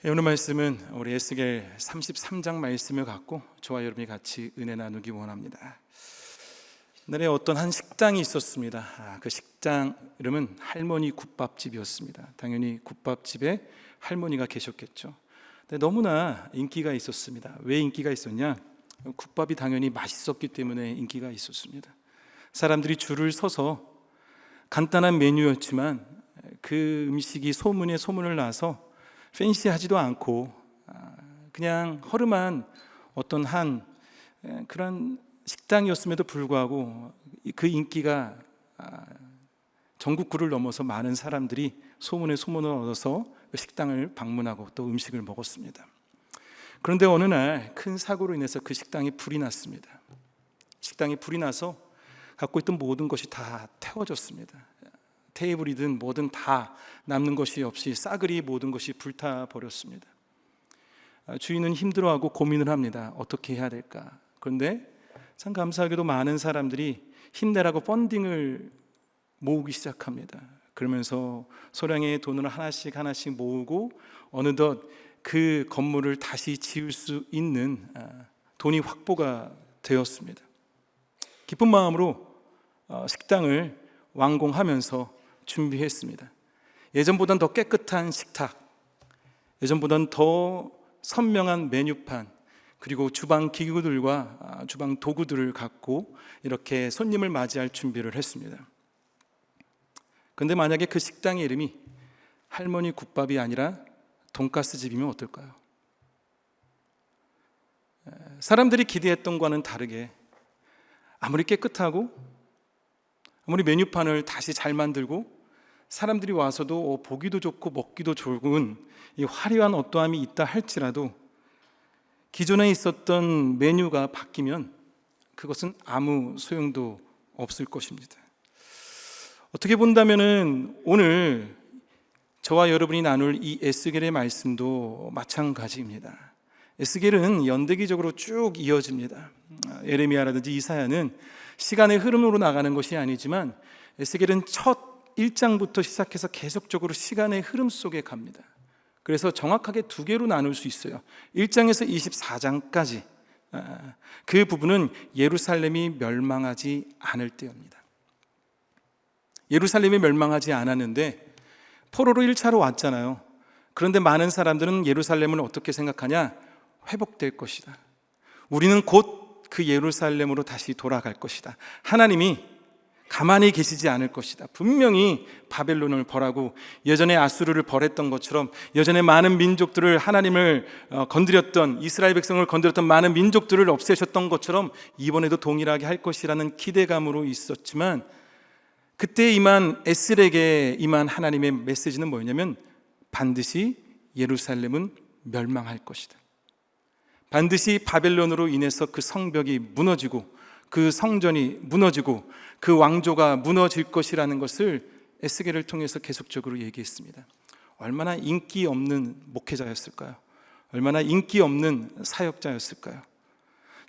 오늘 말씀은 우리 에스겔 33장 말씀을 갖고 저와 여러분이 같이 은혜 나누기 원합니다. 옛날에 어떤 한 식당이 있었습니다. 그 식당 이름은 할머니 국밥집이었습니다. 당연히 국밥집에 할머니가 계셨겠죠. 근데 너무나 인기가 있었습니다. 왜 인기가 있었냐? 국밥이 당연히 맛있었기 때문에 인기가 있었습니다. 사람들이 줄을 서서 간단한 메뉴였지만 그 음식이 소문에 소문을 나서 팬시하지도 않고 그냥 허름한 어떤 한 그런 식당이었음에도 불구하고 그 인기가 전국구를 넘어서 많은 사람들이 소문에 소문을 얻어서 그 식당을 방문하고 또 음식을 먹었습니다. 그런데 어느 날 큰 사고로 인해서 그 식당에 불이 났습니다. 식당에 불이 나서 갖고 있던 모든 것이 다 태워졌습니다. 테이블이든 뭐든 다 남는 것이 없이 싸그리 모든 것이 불타버렸습니다. 주인은 힘들어하고 고민을 합니다. 어떻게 해야 될까? 그런데 참 감사하게도 많은 사람들이 힘내라고 펀딩을 모으기 시작합니다. 그러면서 소량의 돈을 하나씩 모으고 어느덧 그 건물을 다시 지을 수 있는 돈이 확보가 되었습니다. 기쁜 마음으로 식당을 완공하면서 준비했습니다. 예전보다는 더 깨끗한 식탁, 예전보다는 더 선명한 메뉴판, 그리고 주방 기구들과 주방 도구들을 갖고 이렇게 손님을 맞이할 준비를 했습니다. 그런데 만약에 그 식당의 이름이 할머니 국밥이 아니라 돈가스 집이면 어떨까요? 사람들이 기대했던 것과는 다르게 아무리 깨끗하고 아무리 메뉴판을 다시 잘 만들고 사람들이 와서도 보기도 좋고 먹기도 좋은 이 화려한 어떠함이 있다 할지라도 기존에 있었던 메뉴가 바뀌면 그것은 아무 소용도 없을 것입니다. 어떻게 본다면은 오늘 저와 여러분이 나눌 이 에스겔의 말씀도 마찬가지입니다. 에스겔은 연대기적으로 쭉 이어집니다. 예레미야라든지 이사야는 시간의 흐름으로 나가는 것이 아니지만 에스겔은 첫 1장부터 시작해서 계속적으로 시간의 흐름 속에 갑니다. 그래서 정확하게 두 개로 나눌 수 있어요. 1장에서 24장까지 그 부분은 예루살렘이 멸망하지 않을 때입니다. 예루살렘이 멸망하지 않았는데 포로로 1차로 왔잖아요. 그런데 많은 사람들은 예루살렘을 어떻게 생각하냐? 회복될 것이다. 우리는 곧 그 예루살렘으로 다시 돌아갈 것이다. 하나님이 가만히 계시지 않을 것이다. 분명히 바벨론을 벌하고 예전에 아수르를 벌했던 것처럼 예전에 많은 민족들을 하나님을 건드렸던 이스라엘 백성을 건드렸던 많은 민족들을 없애셨던 것처럼 이번에도 동일하게 할 것이라는 기대감으로 있었지만 그때 임한 에스겔에게 임한 하나님의 메시지는 뭐였냐면 반드시 예루살렘은 멸망할 것이다. 반드시 바벨론으로 인해서 그 성벽이 무너지고 그 성전이 무너지고 그 왕조가 무너질 것이라는 것을 에스겔을 통해서 계속적으로 얘기했습니다. 얼마나 인기 없는 목회자였을까요? 얼마나 인기 없는 사역자였을까요?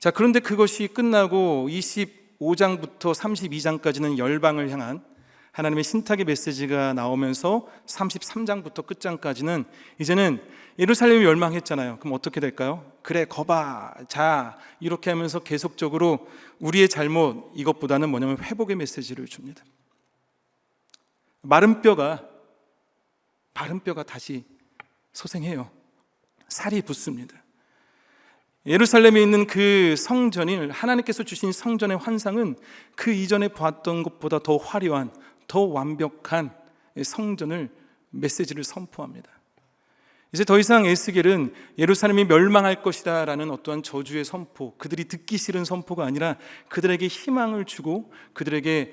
자, 그런데 그것이 끝나고 25장부터 32장까지는 열방을 향한 하나님의 신탁의 메시지가 나오면서 33장부터 끝장까지는 이제는 예루살렘이 멸망했잖아요. 그럼 어떻게 될까요? 그래, 거봐, 자, 이렇게 하면서 계속적으로 우리의 잘못, 이것보다는 뭐냐면 회복의 메시지를 줍니다. 마른 뼈가 다시 소생해요. 살이 붙습니다. 예루살렘에 있는 그 성전을 하나님께서 주신 성전의 환상은 그 이전에 봤던 것보다 더 화려한, 더 완벽한 성전을 메시지를 선포합니다. 이제 더 이상 에스겔은 예루살렘이 멸망할 것이다 라는 어떠한 저주의 선포, 그들이 듣기 싫은 선포가 아니라 그들에게 희망을 주고 그들에게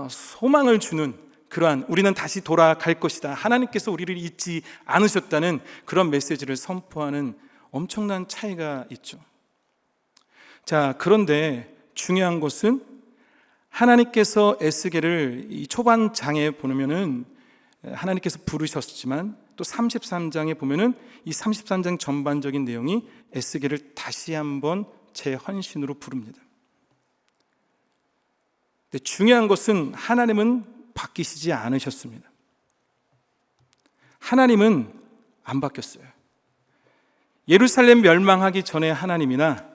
소망을 주는 그러한 우리는 다시 돌아갈 것이다, 하나님께서 우리를 잊지 않으셨다는 그런 메시지를 선포하는 엄청난 차이가 있죠. 자, 그런데 중요한 것은 하나님께서 에스겔을 이 초반장에 보면은 하나님께서 부르셨지만 또 33장에 보면은 이 33장 전반적인 내용이 에스겔을 다시 한번 재헌신으로 부릅니다. 근데 중요한 것은 하나님은 바뀌시지 않으셨습니다. 하나님은 안 바뀌었어요. 예루살렘 멸망하기 전에 하나님이나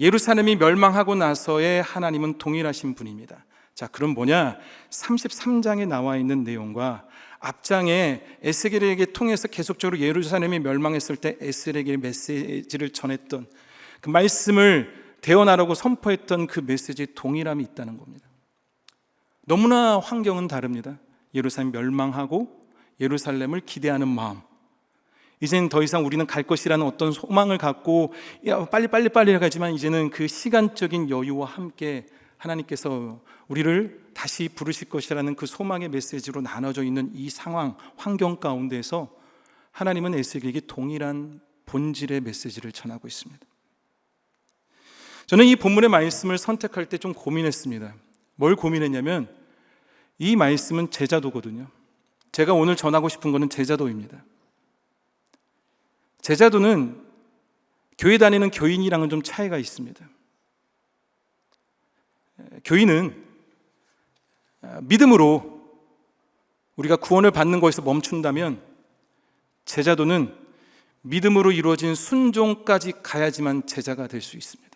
예루살렘이 멸망하고 나서의 하나님은 동일하신 분입니다. 자, 그럼 뭐냐? 33장에 나와 있는 내용과 앞장에 에스겔에게 통해서 계속적으로 예루살렘이 멸망했을 때 에스겔에게 메시지를 전했던 그 말씀을 대언하라고 선포했던 그 메시지에 동일함이 있다는 겁니다. 너무나 환경은 다릅니다. 예루살렘 멸망하고 예루살렘을 기대하는 마음, 이제는 더 이상 우리는 갈 것이라는 어떤 소망을 갖고 빨리 가지만 이제는 그 시간적인 여유와 함께 하나님께서 우리를 다시 부르실 것이라는 그 소망의 메시지로 나눠져 있는 이 상황, 환경 가운데서 하나님은 에스겔에게 동일한 본질의 메시지를 전하고 있습니다. 저는 이 본문의 말씀을 선택할 때 좀 고민했습니다. 뭘 고민했냐면 이 말씀은 제자도거든요. 제가 오늘 전하고 싶은 것은 제자도입니다. 제자도는 교회 다니는 교인이랑은 좀 차이가 있습니다. 교인은 믿음으로 우리가 구원을 받는 것에서 멈춘다면, 제자도는 믿음으로 이루어진 순종까지 가야지만 제자가 될 수 있습니다.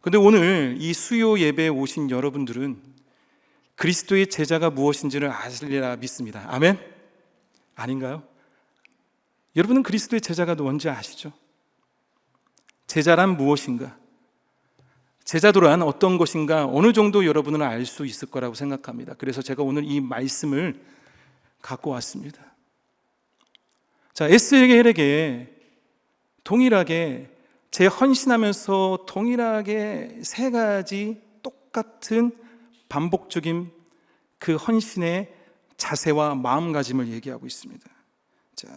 그런데 오늘 이 수요 예배에 오신 여러분들은 그리스도의 제자가 무엇인지를 아시리라 믿습니다. 아멘? 아닌가요? 여러분은 그리스도의 제자가 뭔지 아시죠? 제자란 무엇인가? 제자도란 어떤 것인가? 어느 정도 여러분은 알 수 있을 거라고 생각합니다. 그래서 제가 오늘 이 말씀을 갖고 왔습니다. 자, 에스겔에게 동일하게 재헌신하면서 동일하게 세 가지 똑같은 반복적인 그 헌신의 자세와 마음가짐을 얘기하고 있습니다. 자,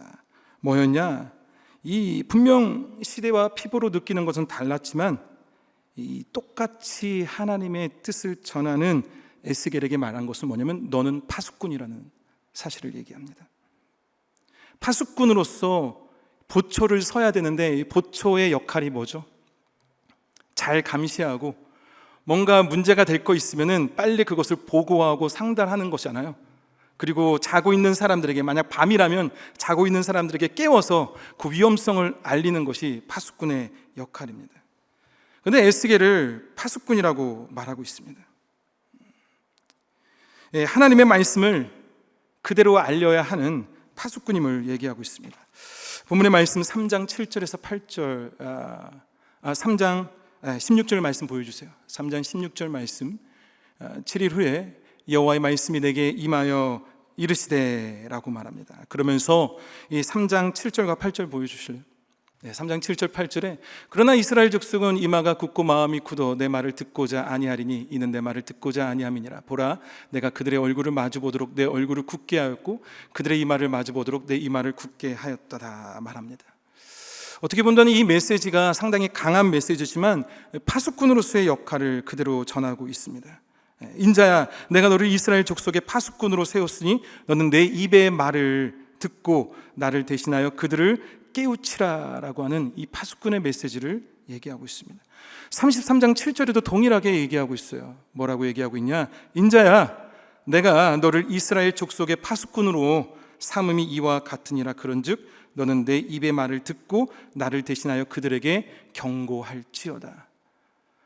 뭐였냐? 이 분명 시대와 피부로 느끼는 것은 달랐지만 이 똑같이 하나님의 뜻을 전하는 에스겔에게 말한 것은 뭐냐면 너는 파수꾼이라는 사실을 얘기합니다. 파수꾼으로서 보초를 서야 되는데 이 보초의 역할이 뭐죠? 잘 감시하고 뭔가 문제가 될 거 있으면은 빨리 그것을 보고하고 상달하는 것이잖아요. 그리고 자고 있는 사람들에게, 만약 밤이라면 자고 있는 사람들에게 깨워서 그 위험성을 알리는 것이 파수꾼의 역할입니다. 그런데 에스겔을 파수꾼이라고 말하고 있습니다. 하나님의 말씀을 그대로 알려야 하는 파수꾼임을 얘기하고 있습니다. 본문의 말씀 3장 7절에서 8절, 3장 16절 말씀 보여주세요. 3장 16절 말씀. 7일 후에 여호와의 말씀이 내게 임하여 이르시되라고 말합니다. 그러면서 이 3장 7절과 8절 보여주실래요? 네, 3장 7절 8절에 그러나 이스라엘 족속은 이마가 굳고 마음이 굳어 내 말을 듣고자 아니하리니 이는 내 말을 듣고자 아니함이니라. 보라, 내가 그들의 얼굴을 마주보도록 내 얼굴을 굳게 하였고 그들의 이마를 마주보도록 내 이마를 굳게 하였다다 말합니다. 어떻게 본다면 이 메시지가 상당히 강한 메시지지만 파수꾼으로서의 역할을 그대로 전하고 있습니다. 인자야, 내가 너를 이스라엘 족속의 파수꾼으로 세웠으니 너는 내 입의 말을 듣고 나를 대신하여 그들을 깨우치라라고 하는 이 파수꾼의 메시지를 얘기하고 있습니다. 33장 7절에도 동일하게 얘기하고 있어요. 뭐라고 얘기하고 있냐? 인자야, 내가 너를 이스라엘 족속의 파수꾼으로 삼음이 이와 같으니라. 그런즉 너는 내 입의 말을 듣고 나를 대신하여 그들에게 경고할지어다.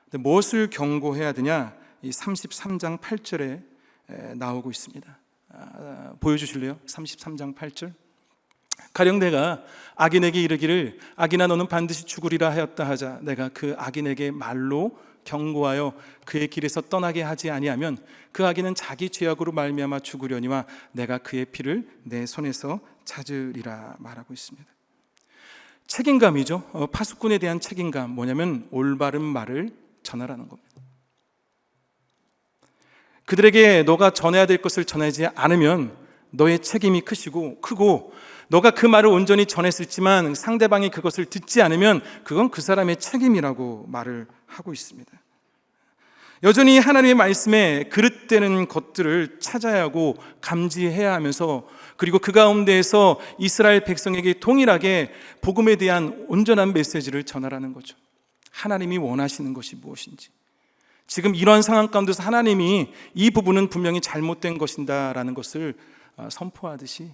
근데 무엇을 경고해야 되냐? 이 33장 8절에 나오고 있습니다. 보여주실래요? 33장 8절. 가령 내가 악인에게 이르기를 악인아 너는 반드시 죽으리라 하였다 하자 내가 그 악인에게 말로 경고하여 그의 길에서 떠나게 하지 아니하면 그 악인은 자기 죄악으로 말미암아 죽으려니와 내가 그의 피를 내 손에서 찾으리라 말하고 있습니다. 책임감이죠. 파수꾼에 대한 책임감, 뭐냐면 올바른 말을 전하라는 겁니다. 그들에게 너가 전해야 될 것을 전하지 않으면 너의 책임이 크고 너가 그 말을 온전히 전했을지만 상대방이 그것을 듣지 않으면 그건 그 사람의 책임이라고 말을 하고 있습니다. 여전히 하나님의 말씀에 그릇되는 것들을 찾아야 하고 감지해야 하면서, 그리고 그 가운데에서 이스라엘 백성에게 동일하게 복음에 대한 온전한 메시지를 전하라는 거죠. 하나님이 원하시는 것이 무엇인지, 지금 이러한 상황 가운데서 하나님이 이 부분은 분명히 잘못된 것이다라는 것을 선포하듯이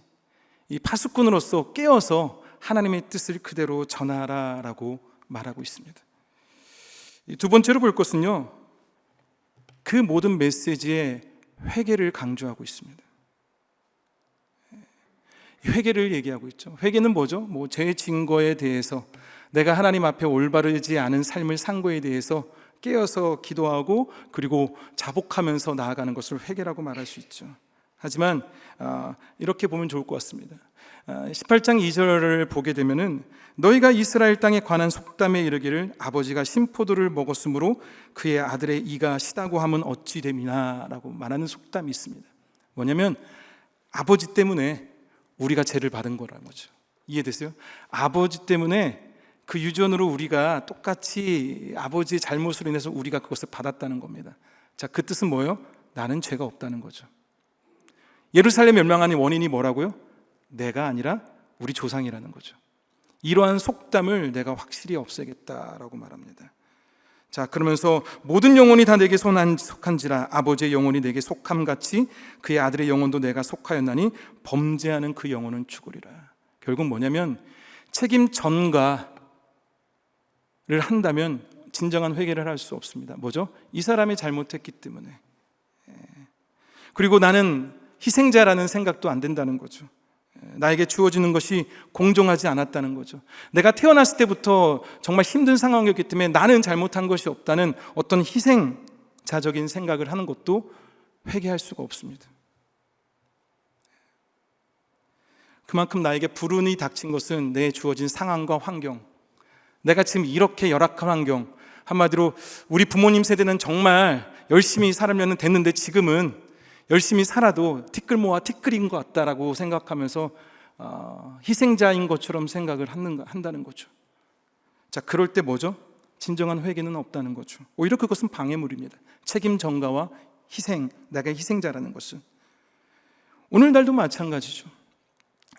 이 파수꾼으로서 깨어서 하나님의 뜻을 그대로 전하라라고 말하고 있습니다. 두 번째로 볼 것은요, 그 모든 메시지에 회개를 강조하고 있습니다. 회개를 얘기하고 있죠. 회개는 뭐죠? 죄의 증거에 대해서, 내가 하나님 앞에 올바르지 않은 삶을 산 거에 대해서 깨어서 기도하고 그리고 자복하면서 나아가는 것을 회개라고 말할 수 있죠. 하지만 이렇게 보면 좋을 것 같습니다. 18장 2절을 보게 되면은 너희가 이스라엘 땅에 관한 속담에 이르기를 아버지가 신포도를 먹었으므로 그의 아들의 이가 시다고 하면 어찌 됨이나 라고 말하는 속담이 있습니다. 뭐냐면 아버지 때문에 우리가 죄를 받은 거라는 거죠. 이해되세요? 아버지 때문에 그 유전으로 우리가 똑같이 아버지의 잘못으로 인해서 우리가 그것을 받았다는 겁니다. 자, 그 뜻은 뭐예요? 나는 죄가 없다는 거죠. 예루살렘 멸망한 원인이 뭐라고요? 내가 아니라 우리 조상이라는 거죠. 이러한 속담을 내가 확실히 없애겠다라고 말합니다. 자, 그러면서 모든 영혼이 다 내게 속한지라 아버지의 영혼이 내게 속함같이 그의 아들의 영혼도 내가 속하였나니 범죄하는 그 영혼은 죽으리라. 결국 뭐냐면 책임 전가를 한다면 진정한 회개를 할 수 없습니다. 뭐죠? 이 사람이 잘못했기 때문에. 그리고 나는 희생자라는 생각도 안 된다는 거죠. 나에게 주어지는 것이 공정하지 않았다는 거죠. 내가 태어났을 때부터 정말 힘든 상황이었기 때문에 나는 잘못한 것이 없다는 어떤 희생자적인 생각을 하는 것도 회개할 수가 없습니다. 그만큼 나에게 불운이 닥친 것은 내 주어진 상황과 환경, 내가 지금 이렇게 열악한 환경, 한마디로 우리 부모님 세대는 정말 열심히 살려면 됐는데 지금은 열심히 살아도 티끌모아 티끌인 것 같다라고 생각하면서 희생자인 것처럼 생각을 한다는 거죠. 자, 그럴 때 뭐죠? 진정한 회개는 없다는 거죠. 오히려 그것은 방해물입니다. 책임 전가와 희생, 내가 희생자라는 것은. 오늘날도 마찬가지죠.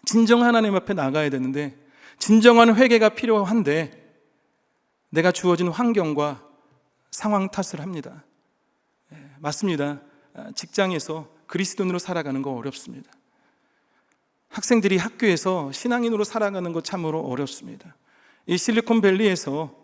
진정 하나님 앞에 나가야 되는데 진정한 회개가 필요한데 내가 주어진 환경과 상황 탓을 합니다. 맞습니다. 직장에서 그리스도인으로 살아가는 거 어렵습니다. 학생들이 학교에서 신앙인으로 살아가는 거 참으로 어렵습니다. 이 실리콘밸리에서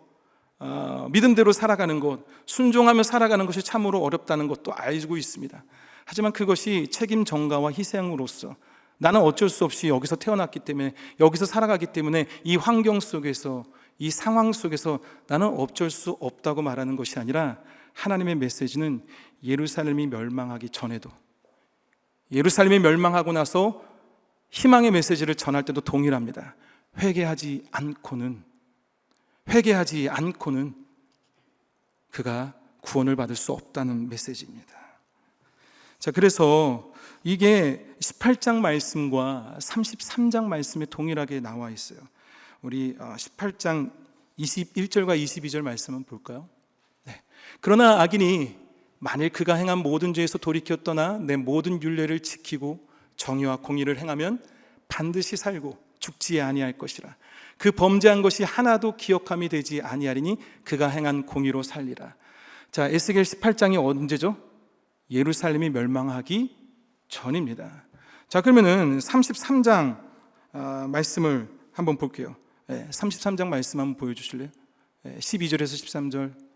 믿음대로 살아가는 것, 순종하며 살아가는 것이 참으로 어렵다는 것도 알고 있습니다. 하지만 그것이 책임 전가와 희생으로서 나는 어쩔 수 없이 여기서 태어났기 때문에, 여기서 살아가기 때문에 이 환경 속에서, 이 상황 속에서 나는 어쩔 수 없다고 말하는 것이 아니라 하나님의 메시지는 예루살렘이 멸망하기 전에도, 예루살렘이 멸망하고 나서 희망의 메시지를 전할 때도 동일합니다. 회개하지 않고는 그가 구원을 받을 수 없다는 메시지입니다. 자, 그래서 이게 18장 말씀과 33장 말씀에 동일하게 나와 있어요. 우리 18장 21절과 22절 말씀 한번 볼까요? 네. 그러나 악인이 만일 그가 행한 모든 죄에서 돌이켜 떠나 내 모든 율례를 지키고 정의와 공의를 행하면 반드시 살고 죽지 아니할 것이라. 그 범죄한 것이 하나도 기억함이 되지 아니하리니 그가 행한 공의로 살리라. 자, 에스겔 18장이 언제죠? 예루살렘이 멸망하기 전입니다. 자, 그러면은 33장 말씀을 한번 볼게요. 33장 말씀 한번 보여주실래요? 12절에서 13절.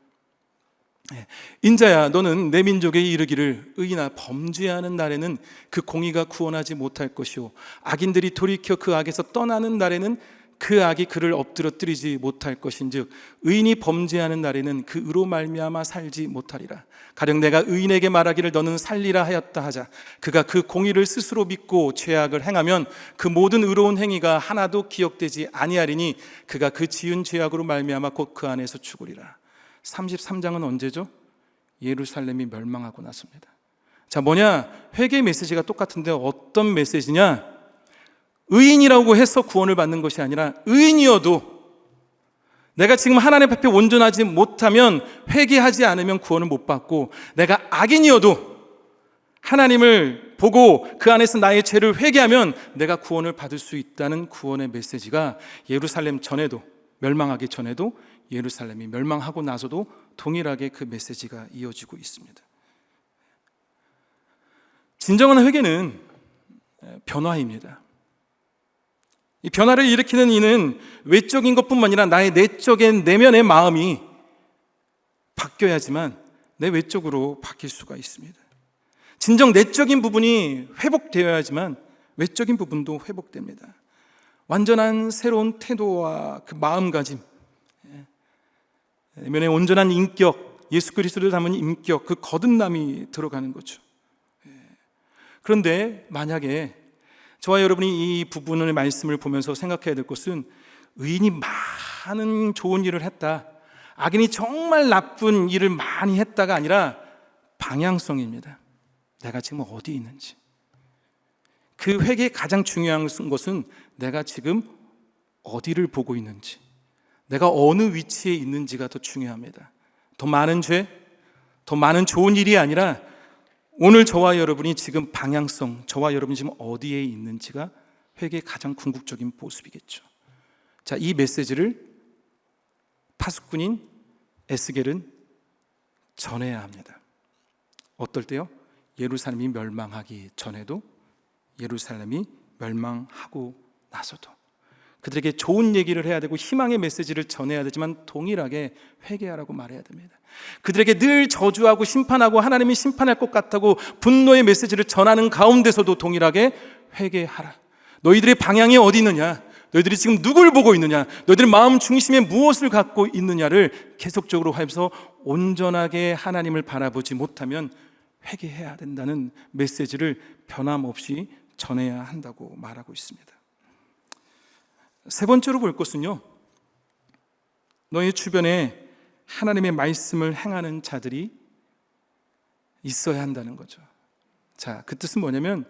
인자야, 너는 내 민족에 이르기를 의인아 범죄하는 날에는 그 공의가 구원하지 못할 것이요 악인들이 돌이켜 그 악에서 떠나는 날에는 그 악이 그를 엎드러뜨리지 못할 것인즉 의인이 범죄하는 날에는 그 의로 말미암아 살지 못하리라. 가령 내가 의인에게 말하기를 너는 살리라 하였다 하자 그가 그 공의를 스스로 믿고 죄악을 행하면 그 모든 의로운 행위가 하나도 기억되지 아니하리니 그가 그 지은 죄악으로 말미암아 곧 그 안에서 죽으리라. 33장은 언제죠? 예루살렘이 멸망하고 나서입니다. 자, 뭐냐? 회개 메시지가 똑같은데 어떤 메시지냐? 의인이라고 해서 구원을 받는 것이 아니라 의인이어도 내가 지금 하나님 앞에 온전하지 못하면 회개하지 않으면 구원을 못 받고 내가 악인이어도 하나님을 보고 그 안에서 나의 죄를 회개하면 내가 구원을 받을 수 있다는 구원의 메시지가 예루살렘 전에도, 멸망하기 전에도, 예루살렘이 멸망하고 나서도 동일하게 그 메시지가 이어지고 있습니다. 진정한 회개는 변화입니다. 이 변화를 일으키는 이는 외적인 것뿐만 아니라 나의 내적인 내면의 마음이 바뀌어야지만 내 외적으로 바뀔 수가 있습니다. 진정 내적인 부분이 회복되어야지만 외적인 부분도 회복됩니다. 완전한 새로운 태도와 그 마음가짐, 내면의 온전한 인격, 예수 그리스도를 담은 인격, 그 거듭남이 들어가는 거죠. 그런데 만약에 저와 여러분이 이 부분의 말씀을 보면서 생각해야 될 것은 의인이 많은 좋은 일을 했다, 악인이 정말 나쁜 일을 많이 했다가 아니라 방향성입니다. 내가 지금 어디 있는지. 그 회개의 가장 중요한 것은 내가 지금 어디를 보고 있는지, 내가 어느 위치에 있는지가 더 중요합니다. 더 많은 죄, 더 많은 좋은 일이 아니라 오늘 저와 여러분이 지금 방향성, 저와 여러분이 지금 어디에 있는지가 회개의 가장 궁극적인 모습이겠죠. 자, 이 메시지를 파수꾼인 에스겔은 전해야 합니다. 어떨 때요? 예루살렘이 멸망하기 전에도, 예루살렘이 멸망하고 나서도 그들에게 좋은 얘기를 해야 되고 희망의 메시지를 전해야 되지만 동일하게 회개하라고 말해야 됩니다. 그들에게 늘 저주하고 심판하고 하나님이 심판할 것 같다고 분노의 메시지를 전하는 가운데서도 동일하게 회개하라. 너희들의 방향이 어디 있느냐? 너희들이 지금 누굴 보고 있느냐? 너희들의 마음 중심에 무엇을 갖고 있느냐를 계속적으로 하면서 온전하게 하나님을 바라보지 못하면 회개해야 된다는 메시지를 변함없이 전해야 한다고 말하고 있습니다. 세 번째로 볼 것은요, 너희 주변에 하나님의 말씀을 행하는 자들이 있어야 한다는 거죠. 자, 그 뜻은 뭐냐면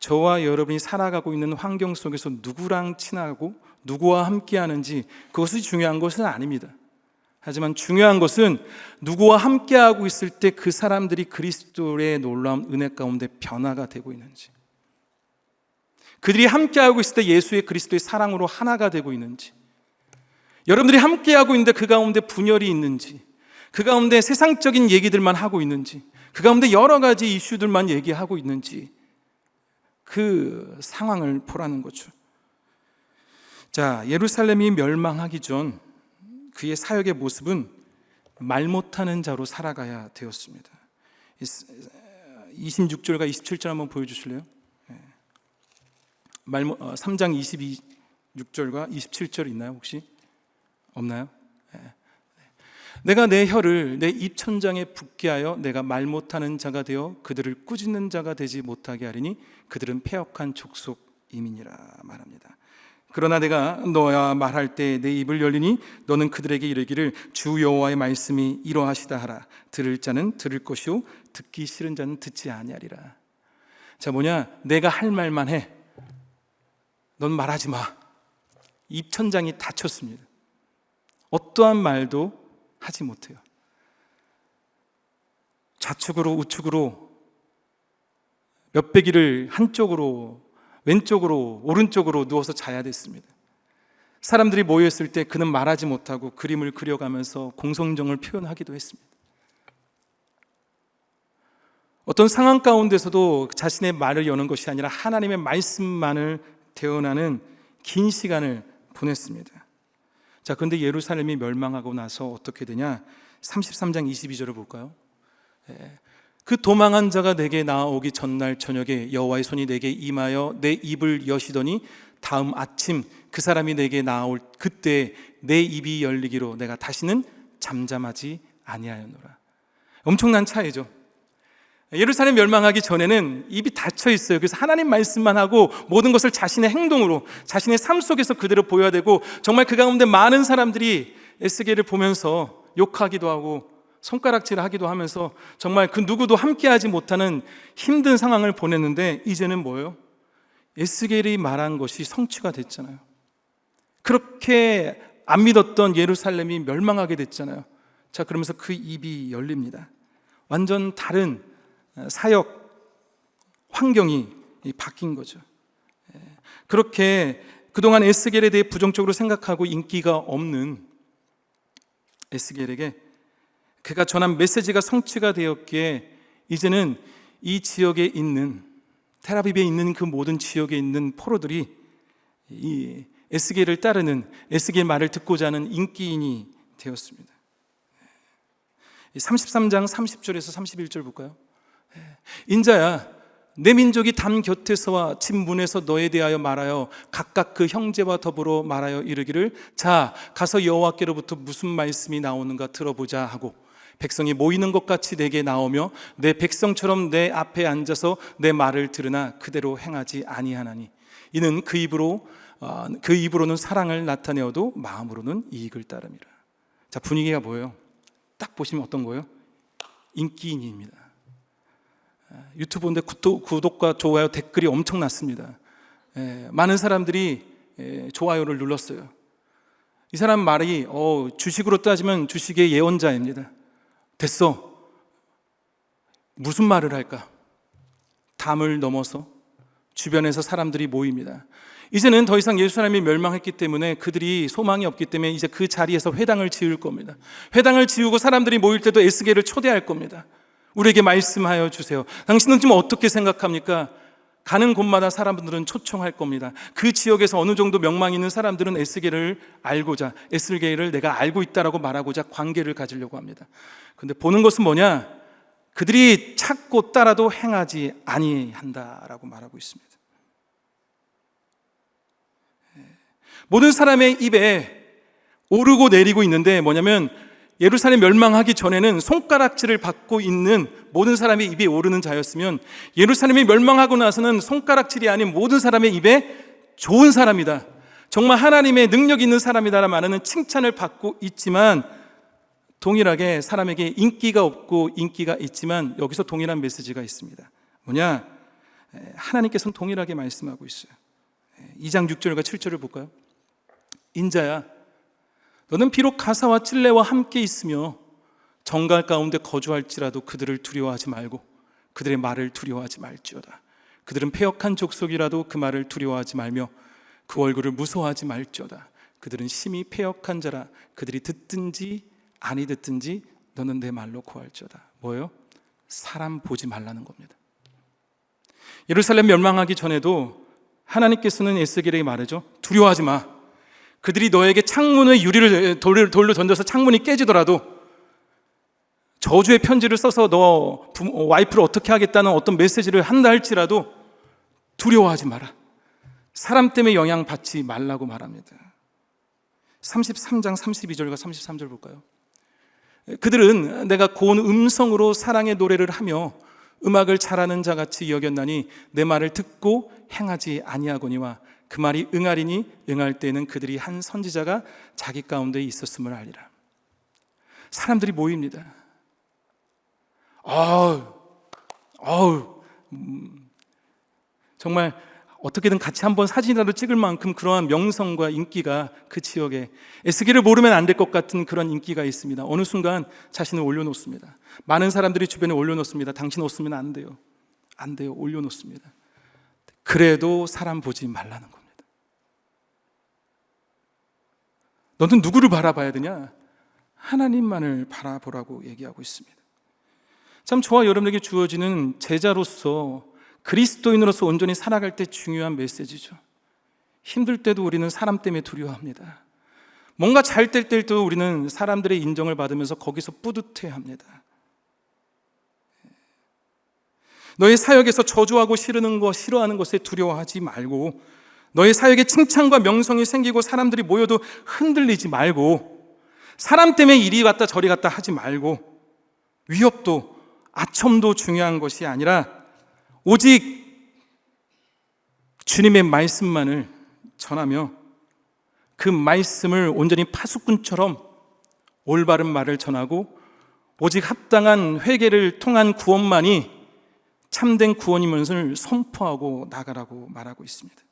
저와 여러분이 살아가고 있는 환경 속에서 누구랑 친하고 누구와 함께 하는지 그것이 중요한 것은 아닙니다. 하지만 중요한 것은 누구와 함께하고 있을 때 그 사람들이 그리스도의 놀라운 은혜 가운데 변화가 되고 있는지, 그들이 함께하고 있을 때 예수의 그리스도의 사랑으로 하나가 되고 있는지, 여러분들이 함께하고 있는데 그 가운데 분열이 있는지, 그 가운데 세상적인 얘기들만 하고 있는지, 그 가운데 여러 가지 이슈들만 얘기하고 있는지 그 상황을 보라는 거죠. 자, 예루살렘이 멸망하기 전 그의 사역의 모습은 말 못하는 자로 살아가야 되었습니다. 26절과 27절 한번 보여주실래요? 3장 26절과 27절 있나요 혹시? 없나요? 내가 내 혀를 내 입천장에 붙게 하여 내가 말 못하는 자가 되어 그들을 꾸짖는 자가 되지 못하게 하리니 그들은 패역한 족속임이니라 말합니다. 그러나 내가 너와 말할 때 내 입을 열리니 너는 그들에게 이르기를 주 여호와의 말씀이 이러하시다 하라. 들을 자는 들을 것이요 듣기 싫은 자는 듣지 아니하리라. 자, 뭐냐? 내가 할 말만 해. 넌 말하지 마. 입천장이 닫혔습니다. 어떠한 말도 하지 못해요. 좌측으로 우측으로 몇백일을 한쪽으로 왼쪽으로 오른쪽으로 누워서 자야 됐습니다. 사람들이 모였을 때 그는 말하지 못하고 그림을 그려가면서 공성정을 표현하기도 했습니다. 어떤 상황 가운데서도 자신의 말을 여는 것이 아니라 하나님의 말씀만을 대언하는 긴 시간을 보냈습니다. 자, 그런데 예루살렘이 멸망하고 나서 어떻게 되냐? 33장 22절을 볼까요? 그 도망한 자가 내게 나아오기 전날 저녁에 여호와의 손이 내게 임하여 내 입을 여시더니 다음 아침 그 사람이 내게 나아올 그때 내 입이 열리기로 내가 다시는 잠잠하지 아니하였노라. 엄청난 차이죠. 예루살렘 멸망하기 전에는 입이 닫혀 있어요. 그래서 하나님 말씀만 하고 모든 것을 자신의 행동으로 자신의 삶 속에서 그대로 보여야 되고, 정말 그 가운데 많은 사람들이 에스겔을 보면서 욕하기도 하고 손가락질 하기도 하면서 정말 그 누구도 함께하지 못하는 힘든 상황을 보냈는데, 이제는 뭐예요? 에스겔이 말한 것이 성취가 됐잖아요. 그렇게 안 믿었던 예루살렘이 멸망하게 됐잖아요. 자, 그러면서 그 입이 열립니다. 완전 다른 사역 환경이 바뀐 거죠. 그렇게 그동안 에스겔에 대해 부정적으로 생각하고 인기가 없는 에스겔에게 그가 전한 메시지가 성취가 되었기에 이제는 이 지역에 있는, 텔아비브에 있는 그 모든 지역에 있는 포로들이 이 에스겔을 따르는, 에스겔 말을 듣고자 하는 인기인이 되었습니다. 33장 30절에서 31절 볼까요? 인자야, 내 민족이 담 곁에서와 집 문에서 너에 대하여 말하여 각각 그 형제와 더불어 말하여 이르기를, 자, 가서 여호와께로부터 무슨 말씀이 나오는가 들어보자 하고, 백성이 모이는 것 같이 내게 나오며 내 백성처럼 내 앞에 앉아서 내 말을 들으나 그대로 행하지 아니하나니, 이는 그 입으로는 사랑을 나타내어도 마음으로는 이익을 따름이라. 자, 분위기가 뭐예요? 딱 보시면 어떤 거예요? 인기인입니다. 유튜브인데 구독과 좋아요, 댓글이 엄청났습니다. 많은 사람들이 좋아요를 눌렀어요. 이 사람 말이 주식으로 따지면 주식의 예언자입니다. 됐어. 무슨 말을 할까? 담을 넘어서 주변에서 사람들이 모입니다. 이제는 더 이상 예루살렘이 멸망했기 때문에 그들이 소망이 없기 때문에 이제 그 자리에서 회당을 지을 겁니다. 회당을 지우고 사람들이 모일 때도 에스겔을 초대할 겁니다. 우리에게 말씀하여 주세요. 당신은 지금 어떻게 생각합니까? 가는 곳마다 사람들은 초청할 겁니다. 그 지역에서 어느 정도 명망이 있는 사람들은 에스겔을 알고자, 에스겔을 내가 알고 있다라고 말하고자 관계를 가지려고 합니다. 근데 보는 것은 뭐냐? 그들이 찾고 따라도 행하지 아니한다라고 말하고 있습니다. 모든 사람의 입에 오르고 내리고 있는데 뭐냐면, 예루살렘 멸망하기 전에는 손가락질을 받고 있는 모든 사람의 입에 오르는 자였으면, 예루살렘이 멸망하고 나서는 손가락질이 아닌 모든 사람의 입에 좋은 사람이다, 정말 하나님의 능력 있는 사람이다라는 말하는 칭찬을 받고 있지만, 동일하게 사람에게 인기가 없고 인기가 있지만 여기서 동일한 메시지가 있습니다. 뭐냐? 하나님께서는 동일하게 말씀하고 있어요. 2장 6절과 7절을 볼까요? 인자야, 너는 비록 가사와 찔레와 함께 있으며 정갈 가운데 거주할지라도 그들을 두려워하지 말고 그들의 말을 두려워하지 말지어다. 그들은 패역한 족속이라도 그 말을 두려워하지 말며 그 얼굴을 무서워하지 말지어다. 그들은 심히 패역한 자라. 그들이 듣든지 아니 듣든지 너는 내 말로 고할지어다. 뭐예요? 사람 보지 말라는 겁니다. 예루살렘 멸망하기 전에도 하나님께서는 에스겔에게 말하죠. 두려워하지 마. 그들이 너에게 창문의 유리를 돌로 던져서 창문이 깨지더라도, 저주의 편지를 써서 너 와이프를 어떻게 하겠다는 어떤 메시지를 한다 할지라도 두려워하지 마라. 사람 때문에 영향받지 말라고 말합니다. 33장 32절과 33절 볼까요? 그들은 내가 고운 음성으로 사랑의 노래를 하며 음악을 잘하는 자같이 여겼나니 내 말을 듣고 행하지 아니하거니와 그 말이 응하리니 응할 때에는 그들이 한 선지자가 자기 가운데 있었음을 알리라. 사람들이 모입니다. 정말 어떻게든 같이 한번 사진이라도 찍을 만큼 그러한 명성과 인기가 그 지역에, 에스겔을 모르면 안 될 것 같은 그런 인기가 있습니다. 어느 순간 자신을 올려놓습니다. 많은 사람들이 주변에 올려놓습니다. 당신 없으면 안 돼요. 안 돼요. 올려놓습니다. 그래도 사람 보지 말라는 겁니다. 너는 누구를 바라봐야 되냐? 하나님만을 바라보라고 얘기하고 있습니다. 참 저와 여러분에게 주어지는 제자로서, 그리스도인으로서 온전히 살아갈 때 중요한 메시지죠. 힘들 때도 우리는 사람 때문에 두려워합니다. 뭔가 잘 될 때도 우리는 사람들의 인정을 받으면서 거기서 뿌듯해합니다. 너의 사역에서 저주하고 싫어하는 것에 두려워하지 말고, 너의 사역에 칭찬과 명성이 생기고 사람들이 모여도 흔들리지 말고, 사람 때문에 이리 갔다 저리 갔다 하지 말고, 위협도 아첨도 중요한 것이 아니라 오직 주님의 말씀만을 전하며 그 말씀을 온전히 파수꾼처럼 올바른 말을 전하고, 오직 합당한 회개를 통한 구원만이 참된 구원임을 선포하고 나가라고 말하고 있습니다.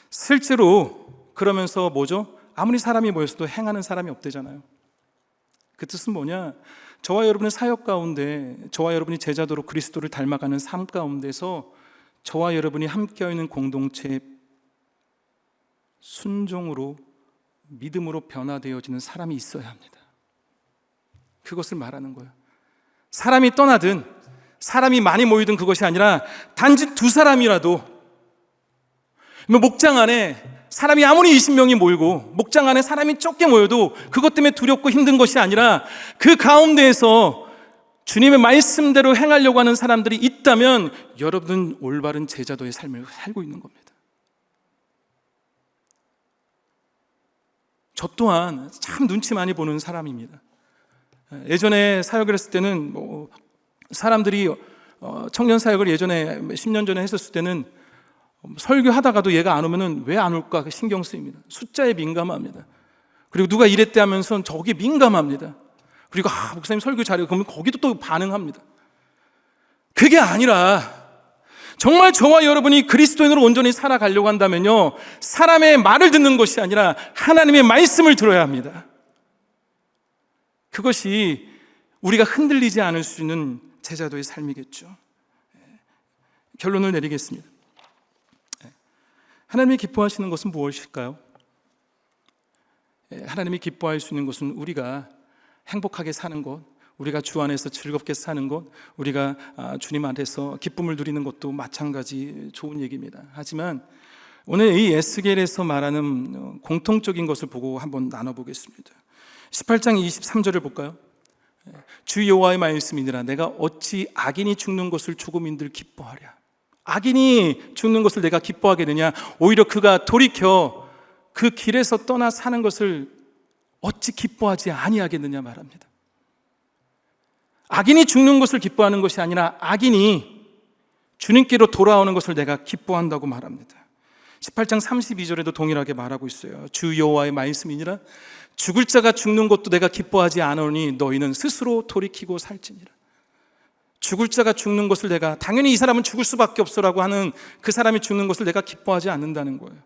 실제로 그러면서 뭐죠? 아무리 사람이 모였어도 행하는 사람이 없대잖아요. 그 뜻은 뭐냐? 저와 여러분의 사역 가운데, 저와 여러분이 제자도로 그리스도를 닮아가는 삶 가운데서 저와 여러분이 함께하고 있는 공동체에 순종으로, 믿음으로 변화되어지는 사람이 있어야 합니다. 그것을 말하는 거예요. 사람이 떠나든 사람이 많이 모이든 그것이 아니라 단지 두 사람이라도, 목장 안에 사람이 아무리 20명이 모이고 목장 안에 사람이 적게 모여도 그것 때문에 두렵고 힘든 것이 아니라 그 가운데에서 주님의 말씀대로 행하려고 하는 사람들이 있다면 여러분은 올바른 제자도의 삶을 살고 있는 겁니다. 저 또한 참 눈치 많이 보는 사람입니다. 예전에 사역을 했을 때는 사람들이 청년 사역을 예전에 10년 전에 했었을 때는 설교하다가도 얘가 안 오면은 왜 안 올까 신경 쓰입니다. 숫자에 민감합니다. 그리고 누가 이랬대 하면서 저기에 민감합니다. 그리고 목사님 설교 잘해요. 그러면 거기도 또 반응합니다. 그게 아니라 정말 저와 여러분이 그리스도인으로 온전히 살아가려고 한다면요, 사람의 말을 듣는 것이 아니라 하나님의 말씀을 들어야 합니다. 그것이 우리가 흔들리지 않을 수 있는 제자도의 삶이겠죠. 결론을 내리겠습니다. 하나님이 기뻐하시는 것은 무엇일까요? 하나님이 기뻐할 수 있는 것은 우리가 행복하게 사는 것, 우리가 주 안에서 즐겁게 사는 것, 우리가 주님 안에서 기쁨을 누리는 것도 마찬가지 좋은 얘기입니다. 하지만 오늘 이 에스겔에서 말하는 공통적인 것을 보고 한번 나눠보겠습니다. 18장 23절을 볼까요? 주 여호와의 말씀이니라 내가 어찌 악인이 죽는 것을 조금인들 기뻐하랴. 악인이 죽는 것을 내가 기뻐하겠느냐? 오히려 그가 돌이켜 그 길에서 떠나 사는 것을 어찌 기뻐하지 아니하겠느냐 말합니다. 악인이 죽는 것을 기뻐하는 것이 아니라 악인이 주님께로 돌아오는 것을 내가 기뻐한다고 말합니다. 18장 32절에도 동일하게 말하고 있어요. 주 여호와의 말씀이니라 죽을 자가 죽는 것도 내가 기뻐하지 않으니 너희는 스스로 돌이키고 살지니라. 죽을 자가 죽는 것을 내가, 당연히 이 사람은 죽을 수밖에 없어라고 하는 그 사람이 죽는 것을 내가 기뻐하지 않는다는 거예요.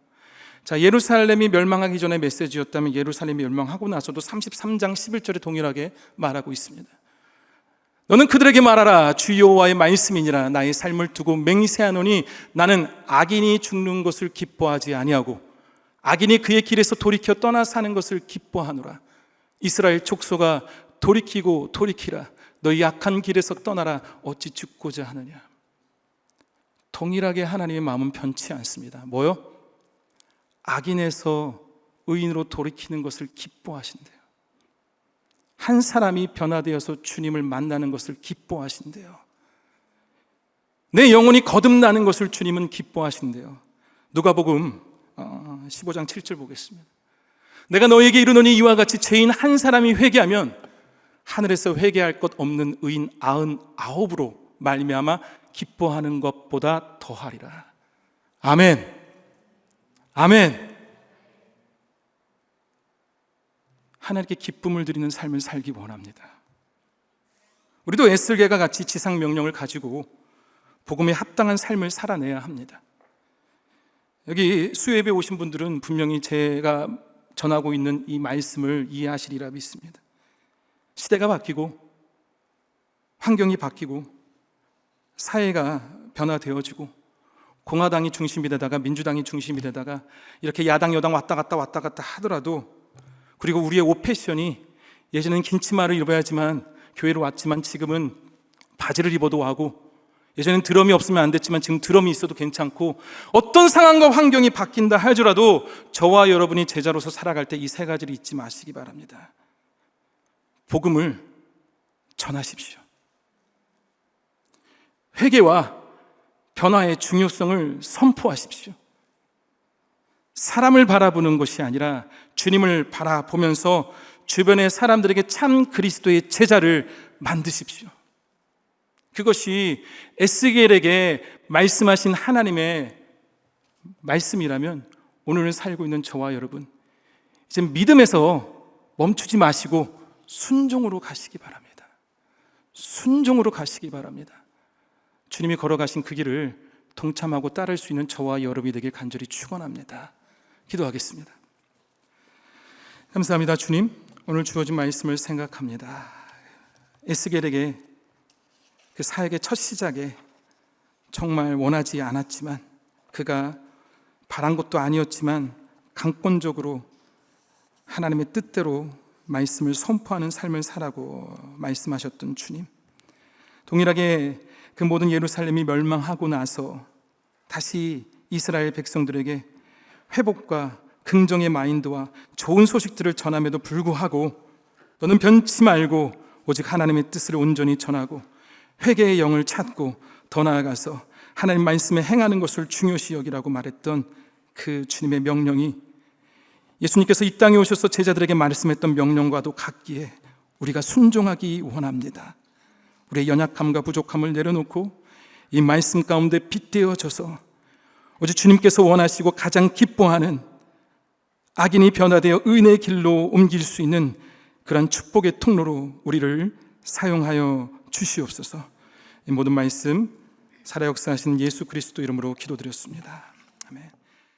자, 예루살렘이 멸망하기 전에 메시지였다면 예루살렘이 멸망하고 나서도 33장 11절에 동일하게 말하고 있습니다. 너는 그들에게 말하라. 주 여호와의 말씀이니라 나의 삶을 두고 맹세하노니 나는 악인이 죽는 것을 기뻐하지 아니하고 악인이 그의 길에서 돌이켜 떠나 사는 것을 기뻐하노라. 이스라엘 족속아 돌이키고 돌이키라. 너희 약한 길에서 떠나라. 어찌 죽고자 하느냐. 동일하게 하나님의 마음은 변치 않습니다. 뭐요? 악인에서 의인으로 돌이키는 것을 기뻐하신대요. 한 사람이 변화되어서 주님을 만나는 것을 기뻐하신대요. 내 영혼이 거듭나는 것을 주님은 기뻐하신대요. 누가복음 15장 7절 보겠습니다. 내가 너에게 이르노니 이와 같이 죄인 한 사람이 회개하면 하늘에서 회개할 것 없는 의인 99으로 말미암아 기뻐하는 것보다 더하리라. 아멘. 아멘. 하나님께 기쁨을 드리는 삶을 살기 원합니다. 우리도 에스겔과 같이 지상 명령을 가지고 복음에 합당한 삶을 살아내야 합니다. 여기 수협에 오신 분들은 분명히 제가 전하고 있는 이 말씀을 이해하시리라 믿습니다. 시대가 바뀌고 환경이 바뀌고 사회가 변화되어지고 공화당이 중심이 되다가 민주당이 중심이 되다가 이렇게 야당 여당 왔다 갔다 하더라도, 그리고 우리의 옷 패션이 예전에는 긴 치마를 입어야지만 교회로 왔지만 지금은 바지를 입어도 하고, 예전에는 드럼이 없으면 안 됐지만 지금 드럼이 있어도 괜찮고, 어떤 상황과 환경이 바뀐다 하더라도 저와 여러분이 제자로서 살아갈 때 이 세 가지를 잊지 마시기 바랍니다. 복음을 전하십시오. 회개와 변화의 중요성을 선포하십시오. 사람을 바라보는 것이 아니라 주님을 바라보면서 주변의 사람들에게 참 그리스도의 제자를 만드십시오. 그것이 에스겔에게 말씀하신 하나님의 말씀이라면 오늘 살고 있는 저와 여러분, 이제 믿음에서 멈추지 마시고 순종으로 가시기 바랍니다. 순종으로 가시기 바랍니다. 주님이 걸어가신 그 길을 동참하고 따를 수 있는 저와 여러분이 되길 간절히 축원합니다. 기도하겠습니다. 감사합니다. 주님, 오늘 주어진 말씀을 생각합니다. 에스겔에게 그 사역의 첫 시작에 정말 원하지 않았지만, 그가 바란 것도 아니었지만 강권적으로 하나님의 뜻대로 말씀을 선포하는 삶을 살라고 말씀하셨던 주님, 동일하게 그 모든 예루살렘이 멸망하고 나서 다시 이스라엘 백성들에게 회복과 긍정의 마인드와 좋은 소식들을 전함에도 불구하고 너는 변치 말고 오직 하나님의 뜻을 온전히 전하고 회개의 영을 찾고 더 나아가서 하나님 말씀에 행하는 것을 중요시 여기라고 말했던 그 주님의 명령이 예수님께서 이 땅에 오셔서 제자들에게 말씀했던 명령과도 같기에 우리가 순종하기 원합니다. 우리의 연약함과 부족함을 내려놓고 이 말씀 가운데 빗대어져서 오직 주님께서 원하시고 가장 기뻐하는 악인이 변화되어 의의 길로 옮길 수 있는 그러한 축복의 통로로 우리를 사용하여 주시옵소서. 이 모든 말씀 살아 역사하신 예수 그리스도 이름으로 기도드렸습니다.